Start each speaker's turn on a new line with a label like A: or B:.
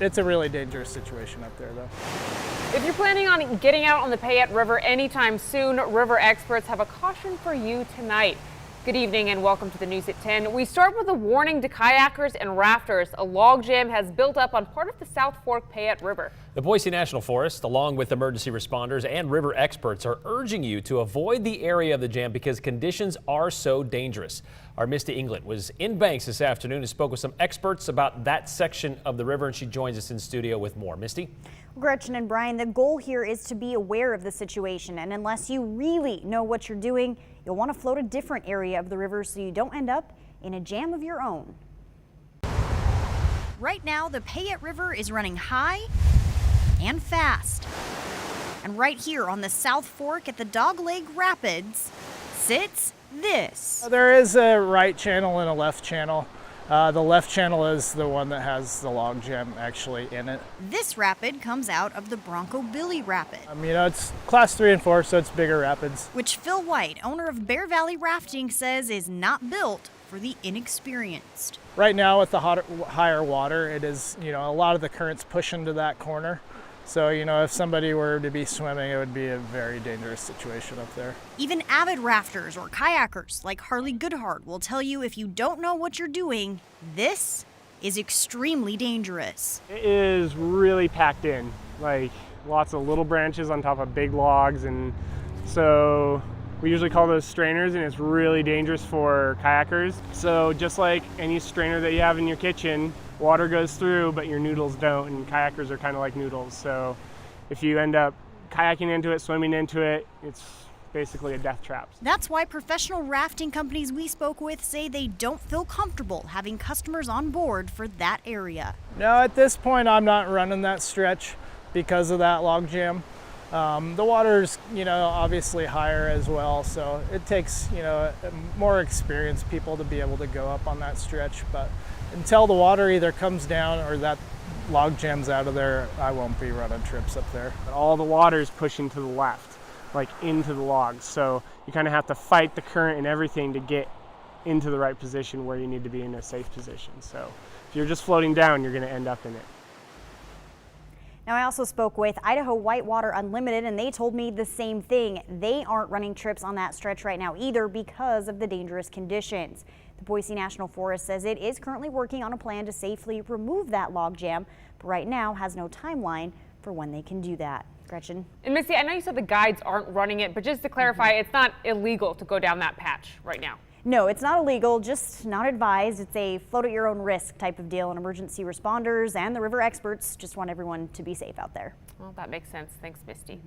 A: It's a really dangerous situation up there, though.
B: If you're planning on getting out on the Payette River anytime soon, river experts have a caution for you tonight. Good evening and welcome to the News at 10. We start with a warning to kayakers and rafters. A logjam has built up on part of the South Fork Payette River.
C: The Boise National Forest, along with emergency responders and river experts, are urging you to avoid the area of the jam because conditions are so dangerous. Our Misty England was in Banks this afternoon and spoke with some experts about that section of the river, and she joins us in studio with more. Misty?
D: Gretchen and Brian, the goal here is to be aware of the situation, and unless you really know what you're doing, you'll want to float a different area of the river so you don't end up in a jam of your own. Right now, the Payette River is running high and fast. And right here on the South Fork at the Dogleg Rapids sits this.
A: There is a right channel and a left channel. The left channel is the one that has the log jam actually in it.
D: This rapid comes out of the Bronco Billy Rapid.
A: It's class 3 and 4, so it's bigger rapids.
D: Which Phil White, owner of Bear Valley Rafting, says is not built for the inexperienced.
A: Right now with the higher water, it is, a lot of the currents push into that corner. So, if somebody were to be swimming, it would be a very dangerous situation up there.
D: Even avid rafters or kayakers like Harley Goodhart will tell you if you don't know what you're doing, this is extremely dangerous.
E: It is really packed in, like lots of little branches on top of big logs, and so we usually call those strainers, and it's really dangerous for kayakers. So just like any strainer that you have in your kitchen, water goes through, but your noodles don't, and kayakers are kind of like noodles. So if you end up kayaking into it, swimming into it, it's basically a death trap.
D: That's why professional rafting companies we spoke with say they don't feel comfortable having customers on board for that area.
A: No, at this point, I'm not running that stretch because of that log jam. The water's, obviously higher as well, so it takes, more experienced people to be able to go up on that stretch. But until the water either comes down or that log jam's out of there, I won't be running trips up there.
E: All the water is pushing to the left, like into the logs. So you kind of have to fight the current and everything to get into the right position where you need to be in a safe position. So if you're just floating down, you're going to end up in it.
D: Now, I also spoke with Idaho Whitewater Unlimited, and they told me the same thing. They aren't running trips on that stretch right now either because of the dangerous conditions. The Boise National Forest says it is currently working on a plan to safely remove that log jam, but right now has no timeline for when they can do that. Gretchen?
B: And Missy, I know you said the guides aren't running it, but just to clarify, it's not illegal to go down that patch right now.
D: No, it's not illegal, just not advised. It's a float at your own risk type of deal, and emergency responders and the river experts just want everyone to be safe out there.
B: Well, that makes sense. Thanks, Misty.